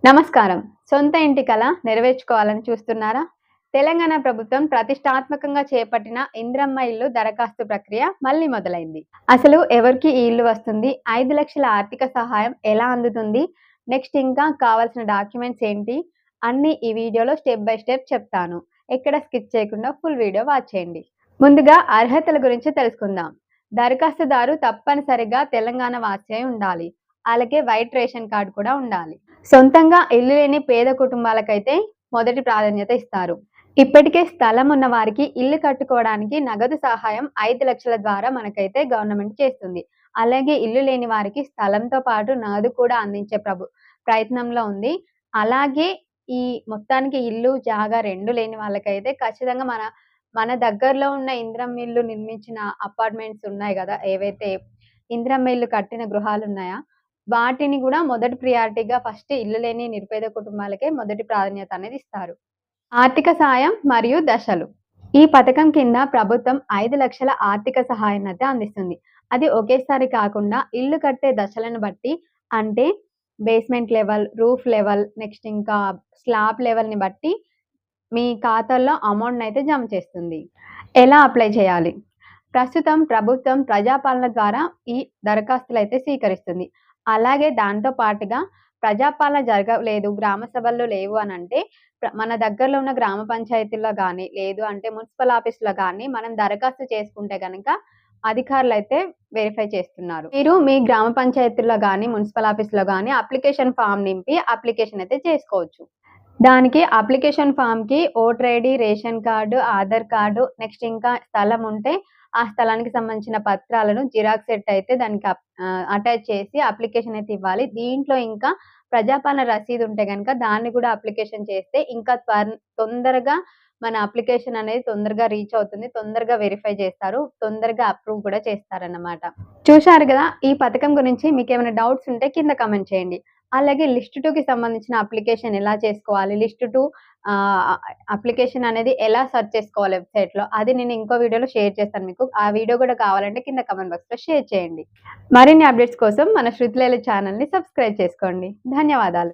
నమస్కారం. సొంత ఇంటి కల నెరవేర్చుకోవాలని చూస్తున్నారా? తెలంగాణ ప్రభుత్వం ప్రతిష్టాత్మకంగా చేపట్టిన ఇందిరమ్మ ఇల్లు దరఖాస్తు ప్రక్రియ మళ్ళీ మొదలైంది. అసలు ఎవరికి ఈ ఇల్లు వస్తుంది? 5,00,000 ఆర్థిక సహాయం ఎలా అందుతుంది? నెక్స్ట్ ఇంకా కావాల్సిన డాక్యుమెంట్స్ ఏంటి? అన్నీ ఈ వీడియోలో స్టెప్ బై స్టెప్ చెప్తాను. ఎక్కడ స్కిప్ చేయకుండా ఫుల్ వీడియో వాచ్ చేయండి. ముందుగా అర్హతల గురించి తెలుసుకుందాం. దరఖాస్తుదారు తప్పనిసరిగా తెలంగాణ వాసి అయి ఉండాలి. అలాగే వైట్ రేషన్ కార్డ్ కూడా ఉండాలి. సొంతంగా ఇల్లు లేని పేద కుటుంబాలకైతే మొదటి ప్రాధాన్యత ఇస్తారు. ఇప్పటికే స్థలం ఉన్న వారికి ఇల్లు కట్టుకోవడానికి నగదు సహాయం 5,00,000 ద్వారా మనకైతే గవర్నమెంట్ చేస్తుంది. అలాగే ఇల్లు లేని వారికి స్థలంతో పాటు నగదు కూడా అందించే ప్రయత్నంలో ఉంది. అలాగే ఈ మొత్తానికి ఇల్లు, జాగా 2 లేని వాళ్ళకైతే ఖచ్చితంగా మన దగ్గరలో ఉన్న ఇందిరమ్మ ఇల్లు నిర్మించిన అపార్ట్మెంట్స్ ఉన్నాయి గదా! ఏవైతే ఇందిరమ్మ ఇల్లు కట్టిన గృహాలున్నాయా? వాటిని గూడా మొదటి ప్రియారిటీగా ఫస్ట్ ఇల్లు లేని నిరుపేద కుటుంబాలకే మొదటి ప్రాధాన్యత అనేది ఇస్తారు. ఆర్థిక సాయం మరియు దశలు. ఈ పథకం కింద ప్రభుత్వం 5,00,000 ఆర్థిక సహాయాన్నయితే అందిస్తుంది. అది ఒకేసారి కాకుండా ఇల్లు కట్టే దశలను బట్టి అంటే basement level, roof level, next ఇంకా స్లాబ్ లెవెల్‌ని బట్టి మీ ఖాతాల్లో అమౌంట్‌నయితే జమ చేస్తుంది. ఎలా అప్లై చేయాలి? ప్రస్తుతం ప్రభుత్వం ప్రజాపాలన ద్వారా ఈ దరఖాస్తులైతే స్వీకరిస్తుంది. అలాగే దాంతో పాటుగా ప్రజాపాలన జరగలేదు, గ్రామ సభల్లో లేవు అనంటే మన దగ్గరలో ఉన్న గ్రామ పంచాయతీల్లో గానీ, లేదు అంటే మున్సిపల్ ఆఫీస్‌లో గానీ మనం దరఖాస్తు చేసుకుంటే గనక అధికారులైతే వెరిఫై చేస్తున్నారు. మీరు మీ గ్రామ పంచాయతీల్లో గానీ, మున్సిపల్ ఆఫీస్‌లో గానీ అప్లికేషన్ ఫార్మ్ నింపి అప్లికేషన్ అయితే చేసుకోవచ్చు. దానికి అప్లికేషన్ ఫార్మ్‌కి voter ID, ration card, Aadhaar card, next ఇంకా స్థలం ఉంటే ఆ స్థలానికి సంబంధించిన పత్రాలను జిరాక్స్ సెట్ అయితే దానికి అటాచ్ చేసి అప్లికేషన్ అయితే ఇవ్వాలి. దీంట్లో ఇంకా ప్రజాపాలన రసీదు ఉంటే గనక దాన్ని కూడా అప్లికేషన్ చేస్తే ఇంకా తొందరగా మన అప్లికేషన్ అనేది తొందరగా రీచ్ అవుతుంది. తొందరగా వెరిఫై చేస్తారు. తొందరగా అప్రూవ్ కూడా చేస్తారన్నమాట. చూశారు గదా! ఈ పథకం గురించి మీకేమైనా డౌట్స్ ఉంటే కింద కామెంట్ చేయండి. అలాగే లిస్ట్ 2కి సంబంధించిన అప్లికేషన్ ఎలా చేసుకోవాలి? లిస్ట్ 2 అప్లికేషన్ అనేది ఎలా సెర్చ్ చేసుకోవాలి వెబ్‌సైట్‌లో అది నేను ఇంకో వీడియోలో షేర్ చేస్తాను మీకు. ఆ వీడియో కూడా కావాలంటే కింద కామెంట్ బాక్స్‌లో షేర్ చేయండి. మరిన్ని అప్డేట్స్ కోసం మన శృతిలేల ఛానెల్‌ని సబ్స్క్రైబ్ చేసుకోండి. ధన్యవాదాలు.